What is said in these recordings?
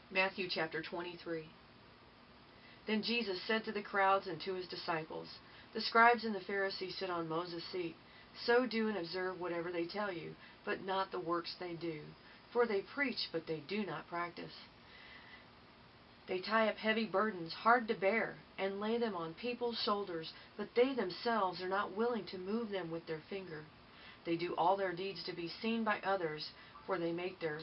Matthew chapter 23. Then Jesus said to the crowds and to his disciples, "The scribes and the Pharisees sit on Moses' seat. So do and observe whatever they tell you, but not the works they do. For they preach, but they do not practice. They tie up heavy burdens, hard to bear, and lay them on people's shoulders, but they themselves are not willing to move them with their finger. They do all their deeds to be seen by others, for they make their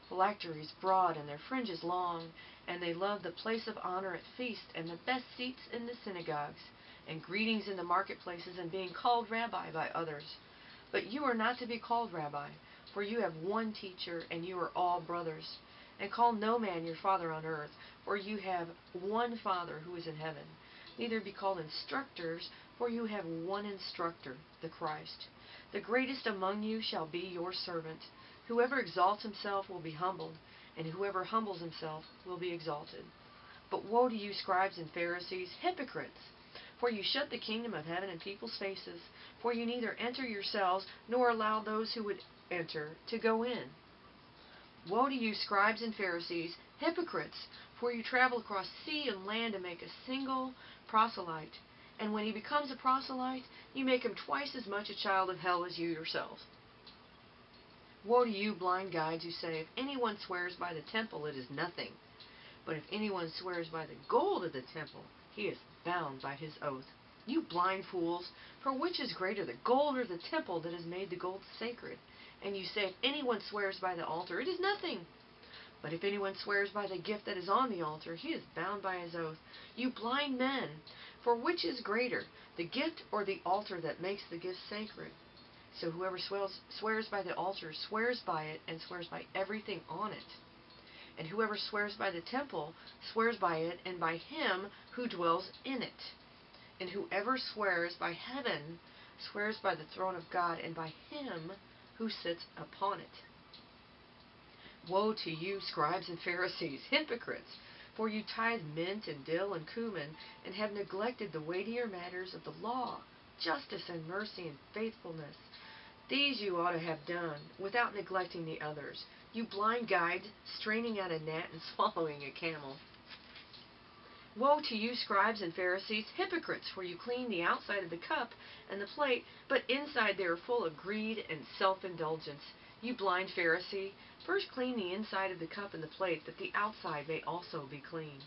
phylacteries broad and their fringes long, and they love the place of honor at feasts and the best seats in the synagogues, and greetings in the marketplaces, and being called rabbi by others. But you are not to be called rabbi, for you have one teacher, and you are all brothers. And call no man your father on earth, for you have one Father who is in heaven. Neither be called instructors, for you have one instructor, the Christ. The greatest among you shall be your servant. Whoever exalts himself will be humbled, and whoever humbles himself will be exalted. But woe to you, scribes and Pharisees, hypocrites! For you shut the kingdom of heaven in people's faces, for you neither enter yourselves, nor allow those who would enter to go in. Woe to you, scribes and Pharisees, hypocrites! For you travel across sea and land to make a single proselyte. And when he becomes a proselyte, you make him twice as much a child of hell as you yourselves. Woe to you, blind guides, who say, if anyone swears by the temple, it is nothing. But if anyone swears by the gold of the temple, he is bound by his oath. You blind fools, for which is greater, the gold or the temple that has made the gold sacred? And you say, if anyone swears by the altar, it is nothing. But if anyone swears by the gift that is on the altar, he is bound by his oath. You blind men, for which is greater, the gift or the altar that makes the gift sacred? So whoever swears by the altar swears by it, and swears by everything on it. And whoever swears by the temple swears by it, and by him who dwells in it. And whoever swears by heaven swears by the throne of God, and by him who sits upon it. Woe to you, scribes and Pharisees, hypocrites! For you tithe mint and dill and cumin, and have neglected the weightier matters of the law, justice and mercy and faithfulness. These you ought to have done, without neglecting the others. You blind guides, straining out a gnat and swallowing a camel. Woe to you, scribes and Pharisees, hypocrites! For you clean the outside of the cup and the plate, but inside they are full of greed and self-indulgence. You blind Pharisee, first clean the inside of the cup and the plate, that the outside may also be clean.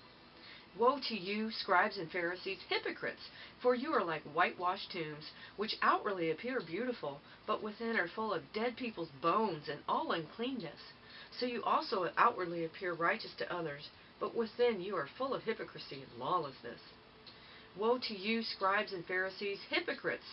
Woe to you, scribes and Pharisees, hypocrites! For you are like whitewashed tombs, which outwardly appear beautiful, but within are full of dead people's bones and all uncleanness. So you also outwardly appear righteous to others, but within you are full of hypocrisy and lawlessness. Woe to you, scribes and Pharisees, hypocrites!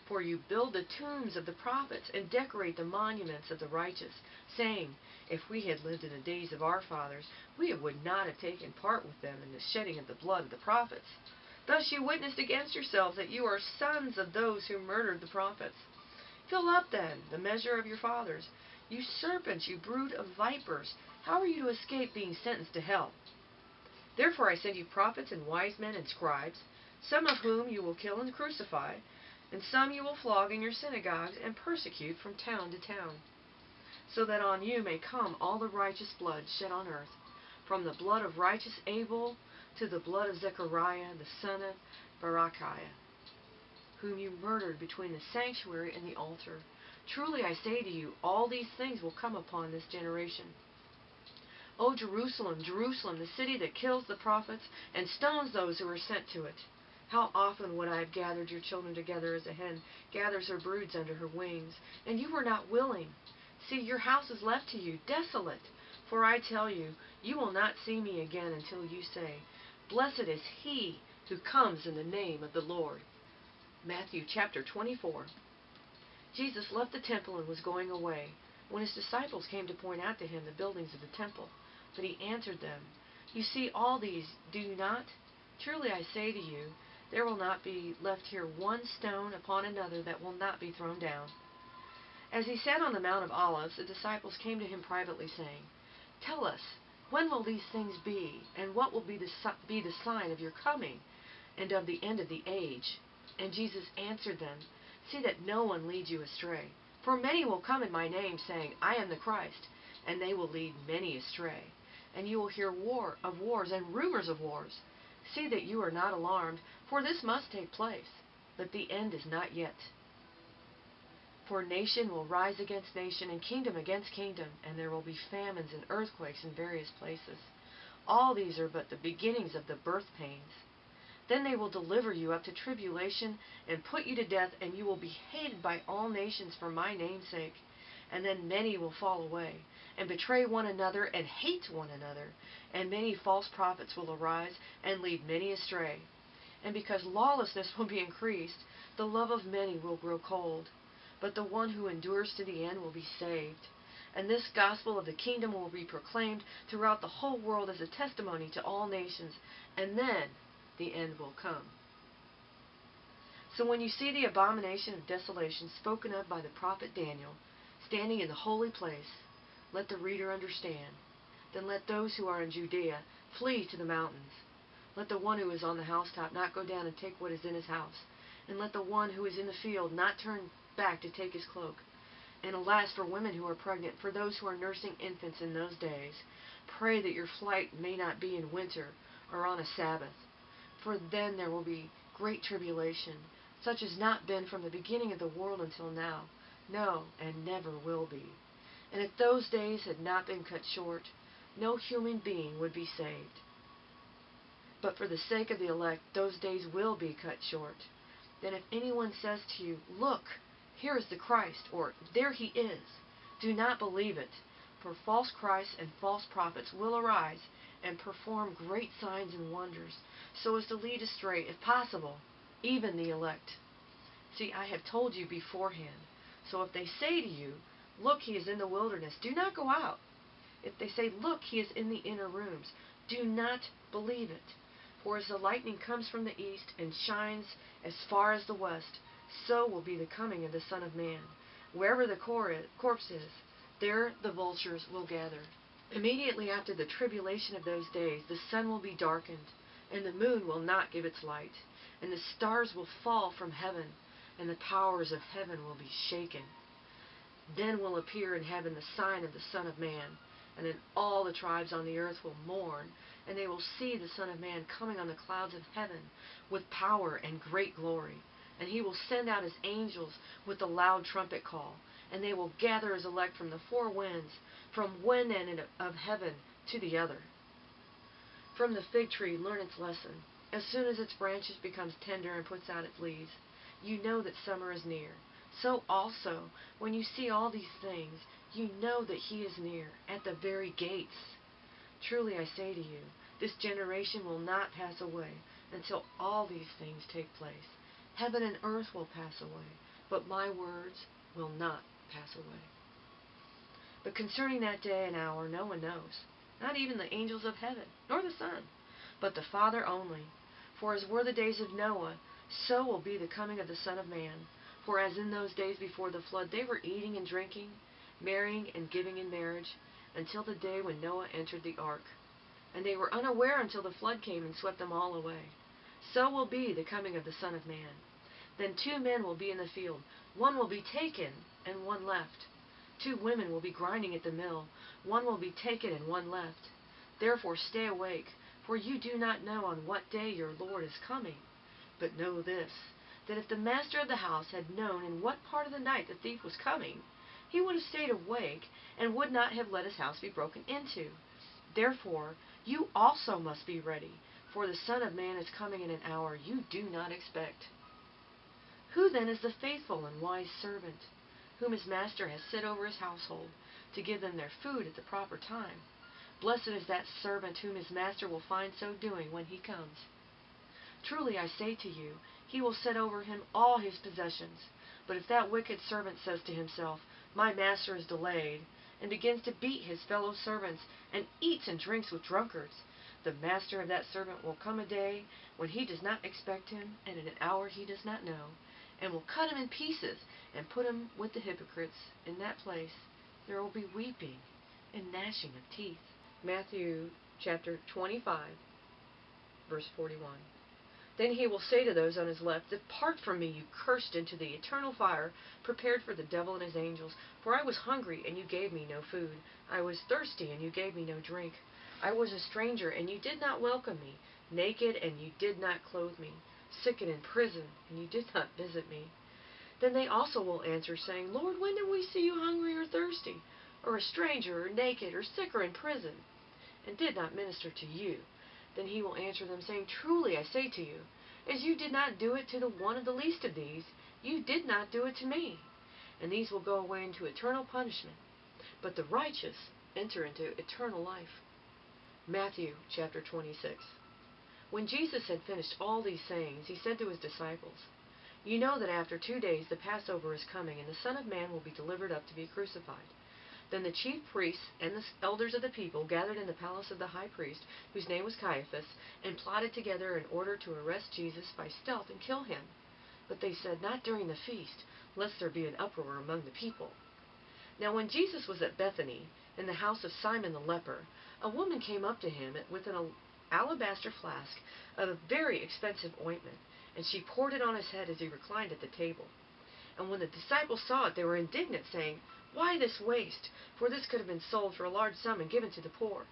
For you build the tombs of the prophets and decorate the monuments of the righteous, saying, if we had lived in the days of our fathers, we would not have taken part with them in the shedding of the blood of the prophets. Thus you witnessed against yourselves that you are sons of those who murdered the prophets. Fill up, then, the measure of your fathers. You serpents, you brood of vipers, how are you to escape being sentenced to hell? Therefore I send you prophets and wise men and scribes, some of whom you will kill and crucify, and some you will flog in your synagogues and persecute from town to town, so that on you may come all the righteous blood shed on earth, from the blood of righteous Abel to the blood of Zechariah the son of Berechiah, whom you murdered between the sanctuary and the altar. Truly I say to you, all these things will come upon this generation. O Jerusalem, Jerusalem, the city that kills the prophets and stones those who are sent to it! How often would I have gathered your children together as a hen gathers her broods under her wings, and you were not willing. See, your house is left to you, desolate. For I tell you, you will not see me again until you say, blessed is he who comes in the name of the Lord. Matthew chapter 24. Jesus left the temple and was going away, when his disciples came to point out to him the buildings of the temple. But he answered them, you see all these, do you not? Truly I say to you, there will not be left here one stone upon another that will not be thrown down. As he sat on the Mount of Olives, the disciples came to him privately, saying, tell us, when will these things be, and what will be the sign of your coming, and of the end of the age? And Jesus answered them, see that no one leads you astray. For many will come in my name, saying, I am the Christ, and they will lead many astray. and you will hear of wars and rumors of wars. See that you are not alarmed, for this must take place, but the end is not yet. For nation will rise against nation, and kingdom against kingdom, and there will be famines and earthquakes in various places. All these are but the beginnings of the birth pains. Then they will deliver you up to tribulation, and put you to death, and you will be hated by all nations for my name's sake. And then many will fall away, and betray one another, and hate one another. And many false prophets will arise, and lead many astray. And because lawlessness will be increased, the love of many will grow cold. But the one who endures to the end will be saved. And this gospel of the kingdom will be proclaimed throughout the whole world as a testimony to all nations, and then the end will come. So when you see the abomination of desolation spoken of by the prophet Daniel, standing in the holy place, let the reader understand. Then let those who are in Judea flee to the mountains. Let the one who is on the housetop not go down and take what is in his house. And let the one who is in the field not turn back to take his cloak. And alas for women who are pregnant, for those who are nursing infants in those days. Pray that your flight may not be in winter or on a Sabbath. For then there will be great tribulation, such as not been from the beginning of the world until now. No, and never will be. And if those days had not been cut short, no human being would be saved. But for the sake of the elect, those days will be cut short. Then if anyone says to you, "Look, here is the Christ," or "There he is," do not believe it. For false Christs and false prophets will arise and perform great signs and wonders, so as to lead astray, if possible, even the elect. See, I have told you beforehand. So if they say to you, "Look, he is in the wilderness," do not go out. If they say, "Look, he is in the inner rooms," do not believe it. For as the lightning comes from the east and shines as far as the west, so will be the coming of the Son of Man. Wherever the corpse is, there the vultures will gather. Immediately after the tribulation of those days, the sun will be darkened, and the moon will not give its light, and the stars will fall from heaven, and the powers of heaven will be shaken. Then will appear in heaven the sign of the Son of Man, and then all the tribes on the earth will mourn, and they will see the Son of Man coming on the clouds of heaven with power and great glory. And he will send out his angels with a loud trumpet call, and they will gather his elect from the four winds, from one end of heaven to the other. From the fig tree learn its lesson. As soon as its branches becomes tender and puts out its leaves, you know that summer is near. So also, when you see all these things, you know that he is near, at the very gates. Truly I say to you, this generation will not pass away until all these things take place. Heaven and earth will pass away, but my words will not pass away. But concerning that day and hour no one knows, not even the angels of heaven, nor the Son, but the Father only. For as were the days of Noah, so will be the coming of the Son of Man. For as in those days before the flood they were eating and drinking, marrying and giving in marriage, until the day when Noah entered the ark. And they were unaware until the flood came and swept them all away. So will be the coming of the Son of Man. Then 2 men will be in the field, one will be taken and one left. 2 women will be grinding at the mill, one will be taken and one left. Therefore stay awake, for you do not know on what day your Lord is coming. But know this, that if the master of the house had known in what part of the night the thief was coming, he would have stayed awake and would not have let his house be broken into. Therefore you also must be ready, for the Son of Man is coming in an hour you do not expect. Who then is the faithful and wise servant, whom his master has set over his household, to give them their food at the proper time? Blessed is that servant whom his master will find so doing when he comes. Truly I say to you, he will set over him all his possessions. But if that wicked servant says to himself, "My master is delayed," and begins to beat his fellow servants, and eats and drinks with drunkards, the master of that servant will come a day when he does not expect him, and in an hour he does not know, and will cut him in pieces, and put him with the hypocrites. In that place there will be weeping and gnashing of teeth. Matthew chapter 25, verse 41. Then he will say to those on his left, "Depart from me, you cursed, into the eternal fire, prepared for the devil and his angels. For I was hungry, and you gave me no food. I was thirsty, and you gave me no drink. I was a stranger, and you did not welcome me, naked, and you did not clothe me, sick and in prison, and you did not visit me.' Then they also will answer, saying, 'Lord, when did we see you hungry or thirsty, or a stranger, or naked, or sick, or in prison, and did not minister to you?' Then he will answer them, saying, 'Truly I say to you, as you did not do it to the one of the least of these, you did not do it to me.' And these will go away into eternal punishment, but the righteous enter into eternal life." Matthew chapter 26. When Jesus had finished all these sayings, he said to his disciples, "You know that after 2 days the Passover is coming, and the Son of Man will be delivered up to be crucified." Then the chief priests and the elders of the people gathered in the palace of the high priest, whose name was Caiaphas, and plotted together in order to arrest Jesus by stealth and kill him. But they said, "Not during the feast, lest there be an uproar among the people." Now when Jesus was at Bethany, in the house of Simon the leper, a woman came up to him with an alabaster flask of a very expensive ointment, and she poured it on his head as he reclined at the table. And when the disciples saw it, they were indignant, saying, "Why this waste? For this could have been sold for a large sum and given to the poor."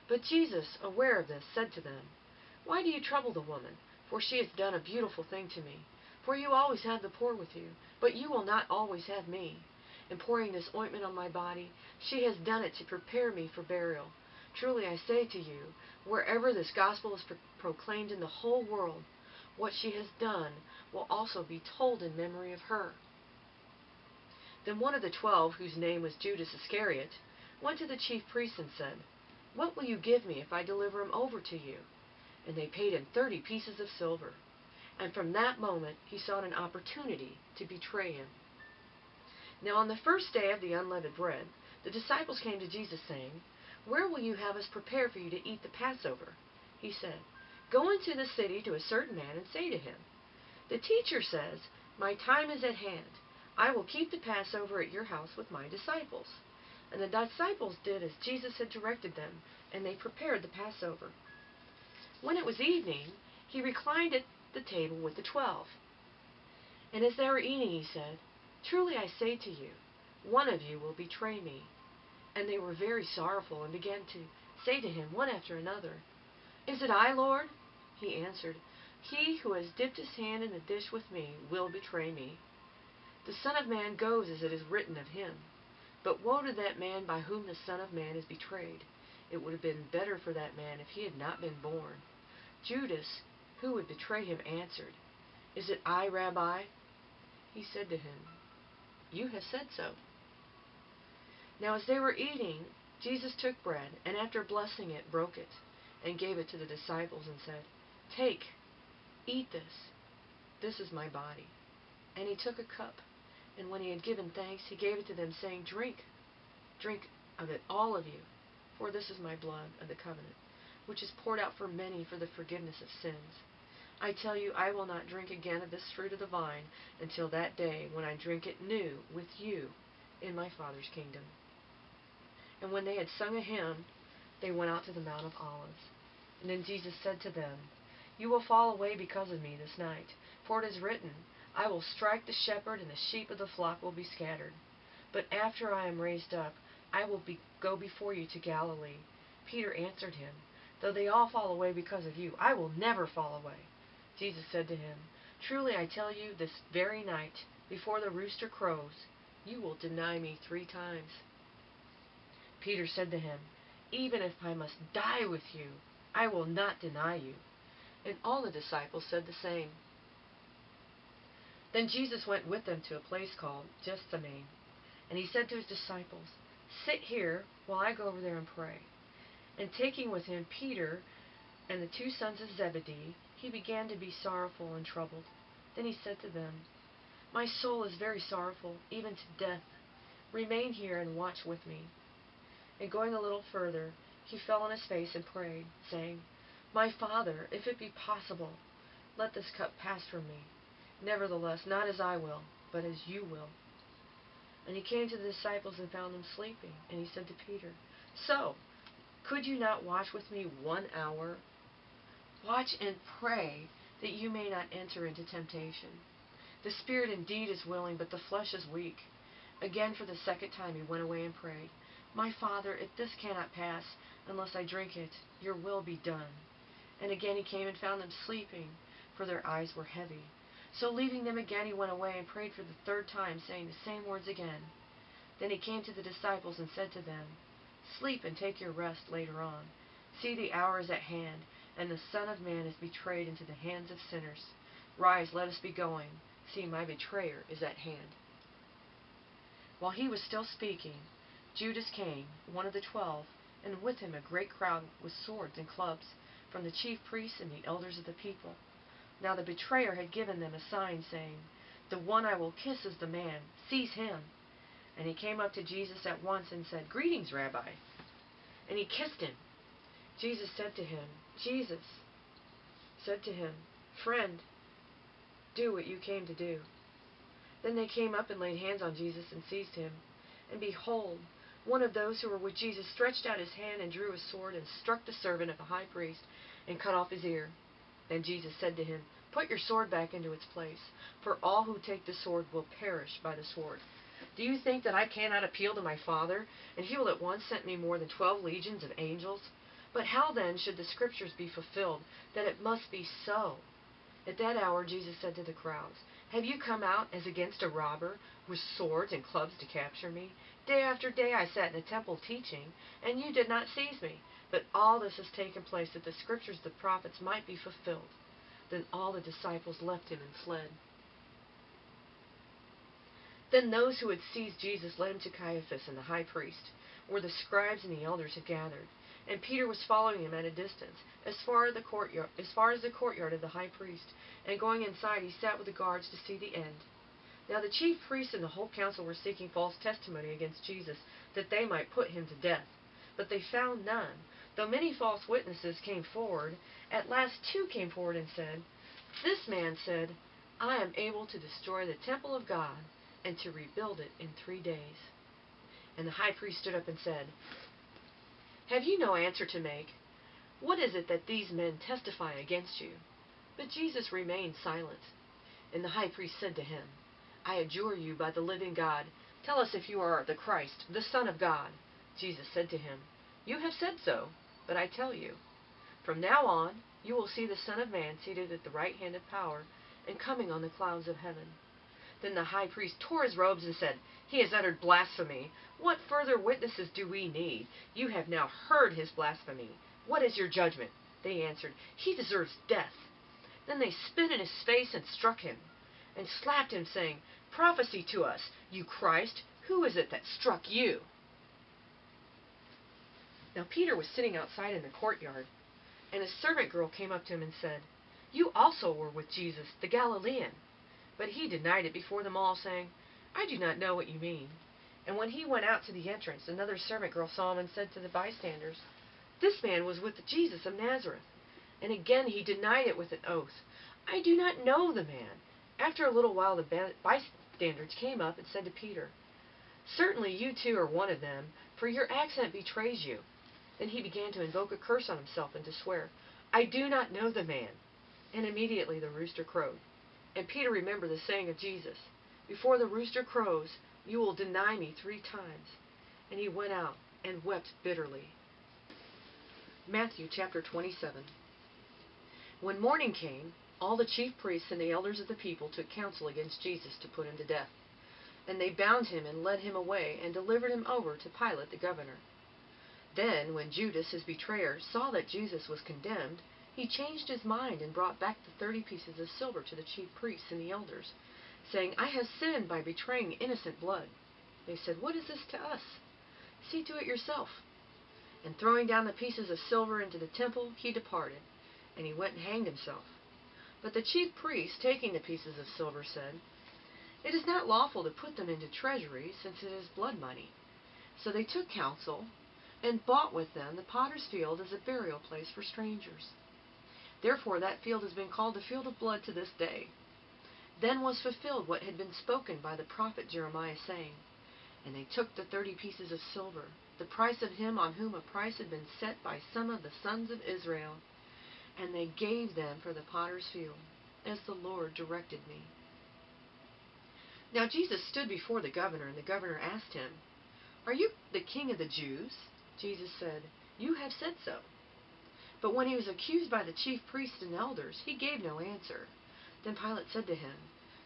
But Jesus, aware of this, said to them, "Why do you trouble the woman? For she has done a beautiful thing to me. For you always have the poor with you, but you will not always have me. In pouring this ointment on my body, she has done it to prepare me for burial. Truly I say to you, wherever this gospel is proclaimed in the whole world, what she has done will also be told in memory of her." Then one of the 12, whose name was Judas Iscariot, went to the chief priests and said, "What will you give me if I deliver him over to you?" And they paid him 30 pieces of silver. And from that moment he sought an opportunity to betray him. Now on the first day of the unleavened bread, the disciples came to Jesus, saying, "Where will you have us prepare for you to eat the Passover?" He said, "Go into the city to a certain man and say to him, 'The teacher says, my time is at hand. I will keep the Passover at your house with my disciples.'" And the disciples did as Jesus had directed them, and they prepared the Passover. When it was evening, he reclined at the table with the 12. And as they were eating, he said, "Truly I say to you, one of you will betray me." And they were very sorrowful, and began to say to him one after another, "Is it I, Lord?" He answered, "He who has dipped his hand in the dish with me will betray me. The Son of Man goes as it is written of him. But woe to that man by whom the Son of Man is betrayed. It would have been better for that man if he had not been born." Judas, who would betray him, answered, "Is it I, Rabbi?" He said to him, "You have said so." Now as they were eating, Jesus took bread, and after blessing it, broke it, and gave it to the disciples, and said, "Take, eat this. This is my body." And he took a cup, and when he had given thanks, he gave it to them, saying, "Drink of it, all of you, for this is my blood of the covenant, which is poured out for many for the forgiveness of sins. I tell you, I will not drink again of this fruit of the vine until that day when I drink it new with you in my Father's kingdom." And when they had sung a hymn, they went out to the Mount of Olives. And then Jesus said to them, "You will fall away because of me this night, for it is written, I will strike the shepherd, and the sheep of the flock will be scattered. But after I am raised up, I will go before you to Galilee." Peter answered him, "Though they all fall away because of you, I will never fall away." Jesus said to him, "Truly I tell you, this very night, before the rooster crows, you will deny me 3 times. Peter said to him, "Even if I must die with you, I will not deny you." And all the disciples said the same. Then Jesus went with them to a place called Gethsemane, and he said to his disciples, "Sit here while I go over there and pray." And taking with him Peter and the 2 sons of Zebedee, he began to be sorrowful and troubled. Then he said to them, "My soul is very sorrowful, even to death. Remain here and watch with me." And going a little further, he fell on his face and prayed, saying, "My Father, if it be possible, let this cup pass from me. Nevertheless, not as I will, but as you will." And he came to the disciples and found them sleeping. And he said to Peter, "So, could you not watch with me 1 hour? Watch and pray that you may not enter into temptation. The spirit indeed is willing, but the flesh is weak." Again for the second time he went away and prayed, My Father, if this cannot pass unless I drink it, your will be done. And again he came and found them sleeping, for their eyes were heavy. So leaving them again, he went away and prayed for the third time, saying the same words again. Then he came to the disciples and said to them, Sleep and take your rest later on. See, the hour is at hand, and the Son of Man is betrayed into the hands of sinners. Rise, let us be going. See, my betrayer is at hand. While he was still speaking, Judas came, one of the 12, and with him a great crowd with swords and clubs, from the chief priests and the elders of the people. Now the betrayer had given them a sign, saying, The one I will kiss is the man. Seize him. And he came up to Jesus at once and said, Greetings, Rabbi. And he kissed him. Jesus said to him, Friend, do what you came to do. Then they came up and laid hands on Jesus and seized him. And behold, one of those who were with Jesus stretched out his hand and drew a sword and struck the servant of the high priest and cut off his ear. Then Jesus said to him, Put your sword back into its place, for all who take the sword will perish by the sword. Do you think that I cannot appeal to my Father, and he will at once send me more than 12 legions of angels? But how then should the Scriptures be fulfilled, that it must be so? At that hour Jesus said to the crowds, Have you come out as against a robber, with swords and clubs to capture me? Day after day I sat in the temple teaching, and you did not seize me. But all this has taken place that the Scriptures of the prophets might be fulfilled. Then all the disciples left him and fled. Then those who had seized Jesus led him to Caiaphas and the high priest, where the scribes and the elders had gathered. And Peter was following him at a distance, as far as the courtyard of the high priest. And going inside, he sat with the guards to see the end. Now the chief priests and the whole council were seeking false testimony against Jesus, that they might put him to death. But they found none. Though many false witnesses came forward, at last 2 came forward and said, This man said, I am able to destroy the temple of God and to rebuild it in 3 days. And the high priest stood up and said, Have you no answer to make? What is it that these men testify against you? But Jesus remained silent. And the high priest said to him, I adjure you by the living God, tell us if you are the Christ, the Son of God. Jesus said to him, You have said so, but I tell you, from now on you will see the Son of Man seated at the right hand of power and coming on the clouds of heaven. Then the high priest tore his robes and said, He has uttered blasphemy. What further witnesses do we need? You have now heard his blasphemy. What is your judgment? They answered, He deserves death. Then they spit in his face and struck him, and slapped him, saying, Prophesy to us, you Christ, who is it that struck you? Now Peter was sitting outside in the courtyard, and a servant girl came up to him and said, You also were with Jesus, the Galilean. But he denied it before them all, saying, I do not know what you mean. And when he went out to the entrance, another servant girl saw him and said to the bystanders, This man was with Jesus of Nazareth. And again he denied it with an oath, I do not know the man. After a little while the bystanders came up and said to Peter, Certainly you too are one of them, for your accent betrays you. Then he began to invoke a curse on himself and to swear, I do not know the man. And immediately the rooster crowed. And Peter remembered the saying of Jesus, Before the rooster crows, you will deny me 3 times. And he went out and wept bitterly. Matthew chapter 27. When morning came, all the chief priests and the elders of the people took counsel against Jesus to put him to death. And they bound him and led him away and delivered him over to Pilate the governor. Then, when Judas, his betrayer, saw that Jesus was condemned, he changed his mind and brought back the 30 pieces of silver to the chief priests and the elders, saying, I have sinned by betraying innocent blood. They said, What is this to us? See to it yourself. And throwing down the pieces of silver into the temple, he departed, and he went and hanged himself. But the chief priests, taking the pieces of silver, said, It is not lawful to put them into treasury, since it is blood money. So they took counsel, and bought with them the potter's field as a burial place for strangers. Therefore that field has been called the field of blood to this day. Then was fulfilled what had been spoken by the prophet Jeremiah, saying, And they took the 30 pieces of silver, the price of him on whom a price had been set by some of the sons of Israel, and they gave them for the potter's field, as the Lord directed me. Now Jesus stood before the governor, and the governor asked him, "Are you the king of the Jews?" Jesus said, "You have said so." But when he was accused by the chief priests and elders, he gave no answer. Then Pilate said to him,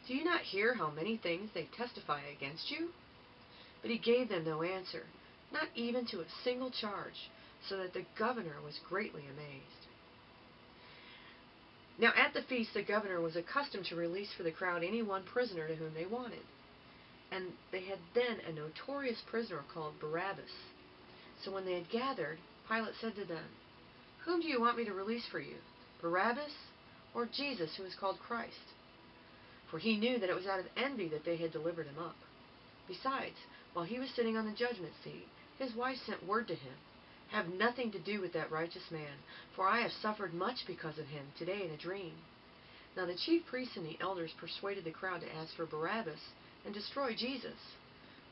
"Do you not hear how many things they testify against you?" But he gave them no answer, not even to a single charge, so that the governor was greatly amazed. Now at the feast the governor was accustomed to release for the crowd any one prisoner to whom they wanted. And they had then a notorious prisoner called Barabbas. So when they had gathered, Pilate said to them, "Whom do you want me to release for you, Barabbas or Jesus, who is called Christ?" For he knew that it was out of envy that they had delivered him up. Besides, while he was sitting on the judgment seat, his wife sent word to him, "Have nothing to do with that righteous man, for I have suffered much because of him today in a dream." Now the chief priests and the elders persuaded the crowd to ask for Barabbas and destroy Jesus.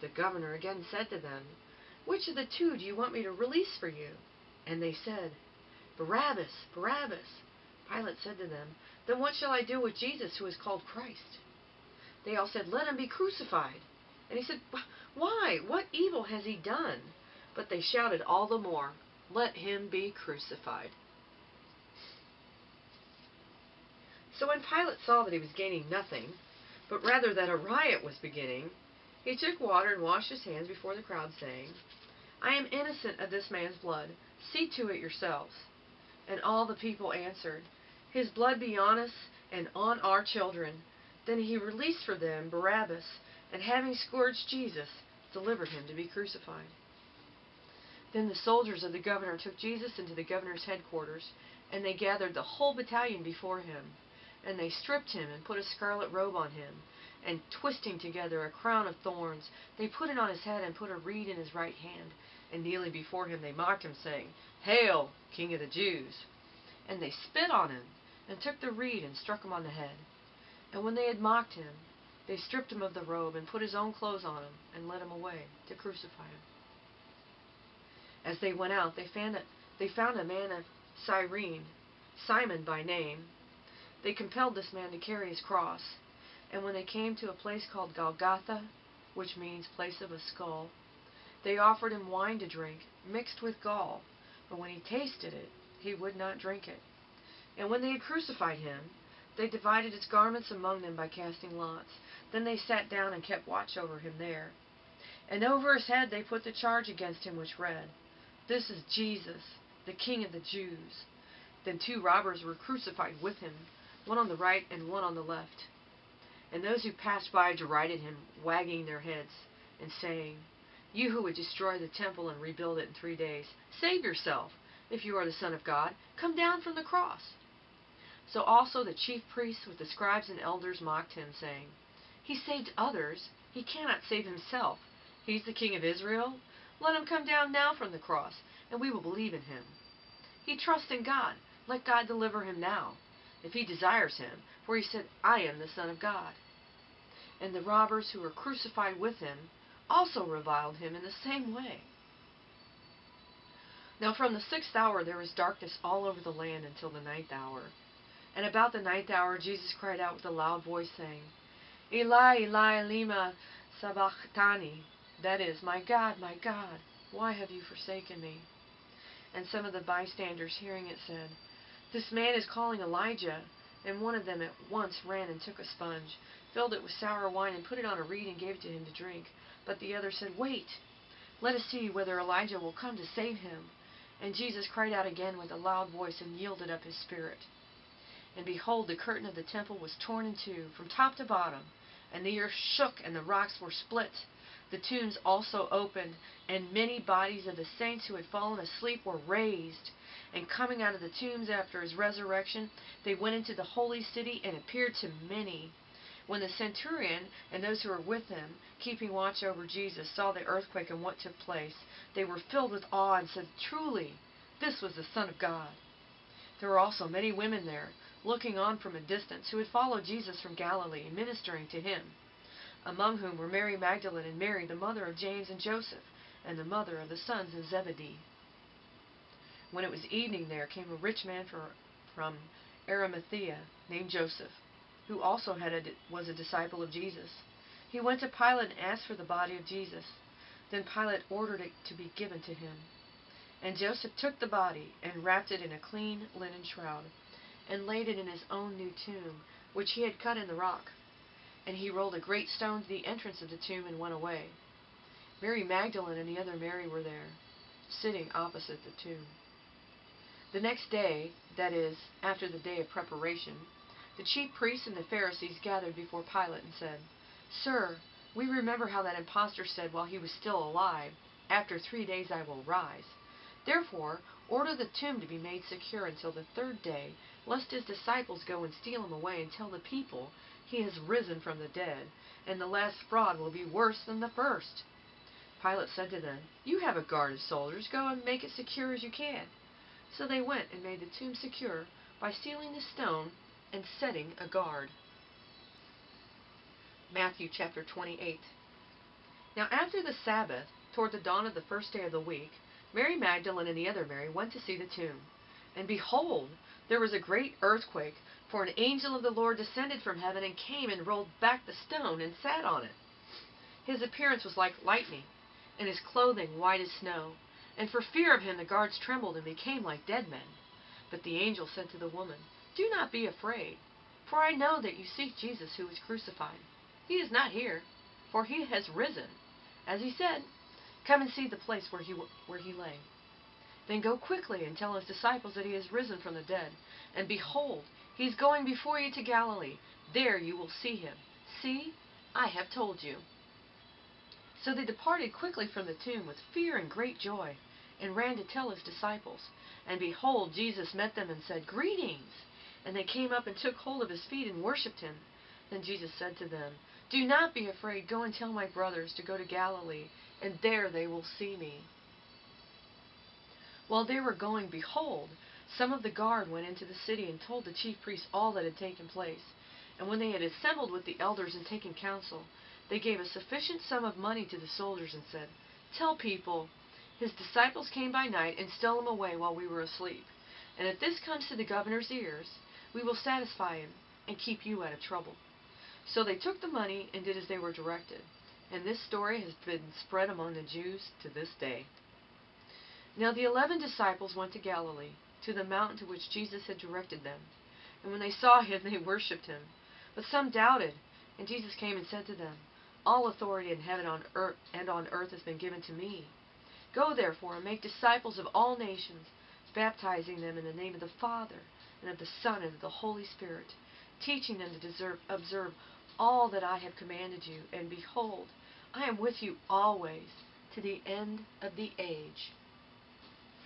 The governor again said to them, "Which of the two do you want me to release for you?" And they said, "Barabbas, Barabbas." Pilate said to them, "Then what shall I do with Jesus, who is called Christ?" They all said, "Let him be crucified." And he said, "Why? What evil has he done?" But they shouted all the more, "Let him be crucified." So when Pilate saw that he was gaining nothing, but rather that a riot was beginning, he took water and washed his hands before the crowd, saying, "I am innocent of this man's blood. See to it yourselves." And all the people answered, "His blood be on us and on our children." Then he released for them Barabbas, and having scourged Jesus, delivered him to be crucified. Then the soldiers of the governor took Jesus into the governor's headquarters, and they gathered the whole battalion before him. And they stripped him and put a scarlet robe on him, and twisting together a crown of thorns, they put it on his head and put a reed in his right hand. And kneeling before him, they mocked him, saying, "Hail, King of the Jews!" And they spit on him, and took the reed and struck him on the head. And when they had mocked him, they stripped him of the robe and put his own clothes on him, and led him away to crucify him. As they went out, they found a man of Cyrene, Simon by name. They compelled this man to carry his cross, and when they came to a place called Golgotha, which means place of a skull, they offered him wine to drink, mixed with gall, but when he tasted it, he would not drink it. And when they had crucified him, they divided his garments among them by casting lots. Then they sat down and kept watch over him there. And over his head they put the charge against him, which read, "This is Jesus, the King of the Jews." Then 2 robbers were crucified with him, one on the right and one on the left. And those who passed by derided him, wagging their heads, and saying, "You who would destroy the temple and rebuild it in 3 days, save yourself. If you are the Son of God, come down from the cross." So also the chief priests with the scribes and elders mocked him, saying, "He saved others. He cannot save himself. He's the King of Israel. Let him come down now from the cross, and we will believe in him. He trusts in God. Let God deliver him now, if he desires him, for he said, 'I am the Son of God.'" And the robbers who were crucified with him also reviled him in the same way. Now from the 6th hour there was darkness all over the land until the 9th hour. And about the 9th hour Jesus cried out with a loud voice, saying, "Eli, Eli, lema sabachthani," that is, my God, why have you forsaken me?" And some of the bystanders hearing it said, "This man is calling Elijah." And one of them at once ran and took a sponge, filled it with sour wine, and put it on a reed and gave it to him to drink. But the other said, "Wait, let us see whether Elijah will come to save him." And Jesus cried out again with a loud voice and yielded up his spirit. And behold, the curtain of the temple was torn in two, from top to bottom, and the earth shook, and the rocks were split. The tombs also opened, and many bodies of the saints who had fallen asleep were raised. And coming out of the tombs after his resurrection, they went into the holy city and appeared to many. When the centurion and those who were with him, keeping watch over Jesus, saw the earthquake and what took place, they were filled with awe and said, "Truly, this was the Son of God." There were also many women there, looking on from a distance, who had followed Jesus from Galilee, ministering to him, among whom were Mary Magdalene and Mary, the mother of James and Joseph, and the mother of the sons of Zebedee. When it was evening, there came a rich man from Arimathea, named Joseph, who also was a disciple of Jesus. He went to Pilate and asked for the body of Jesus. Then Pilate ordered it to be given to him. And Joseph took the body and wrapped it in a clean linen shroud, and laid it in his own new tomb, which he had cut in the rock. And he rolled a great stone to the entrance of the tomb and went away. Mary Magdalene and the other Mary were there, sitting opposite the tomb. The next day, that is, after the day of preparation, the chief priests and the Pharisees gathered before Pilate and said, "Sir, we remember how that impostor said while he was still alive, 'After 3 days I will rise.' Therefore, order the tomb to be made secure until the 3rd day, lest his disciples go and steal him away and tell the people he has risen from the dead, and the last fraud will be worse than the first." Pilate said to them, "You have a guard of soldiers. Go and make it secure as you can." So they went and made the tomb secure by sealing the stone and setting a guard. Matthew chapter 28. Now after the Sabbath, toward the dawn of the 1st day of the week, Mary Magdalene and the other Mary went to see the tomb. And behold, there was a great earthquake, for an angel of the Lord descended from heaven and came and rolled back the stone and sat on it. His appearance was like lightning, and his clothing white as snow. And for fear of him the guards trembled and became like dead men. But the angel said to the woman, "Do not be afraid, for I know that you seek Jesus who was crucified. He is not here, for he has risen, as he said. Come and see the place where he lay. Then go quickly and tell his disciples that he has risen from the dead. And behold, he is going before you to Galilee. There you will see him. See, I have told you." So they departed quickly from the tomb with fear and great joy, and ran to tell his disciples. And behold, Jesus met them and said, "Greetings!" And they came up and took hold of his feet and worshipped him. Then Jesus said to them, "Do not be afraid. Go and tell my brothers to go to Galilee, and there they will see me." While they were going, behold, some of the guard went into the city and told the chief priests all that had taken place. And when they had assembled with the elders and taken counsel, they gave a sufficient sum of money to the soldiers and said, "Tell people, his disciples came by night and stole him away while we were asleep. And if this comes to the governor's ears, we will satisfy him and keep you out of trouble." So they took the money and did as they were directed. And this story has been spread among the Jews to this day. Now the 11 disciples went to Galilee, to the mountain to which Jesus had directed them. And when they saw him, they worshipped him. But some doubted. And Jesus came and said to them, "All authority in heaven and on earth has been given to me. Go therefore and make disciples of all nations, baptizing them in the name of the Father, and of the Son, and of the Holy Spirit, teaching them to observe all that I have commanded you. And behold, I am with you always, to the end of the age."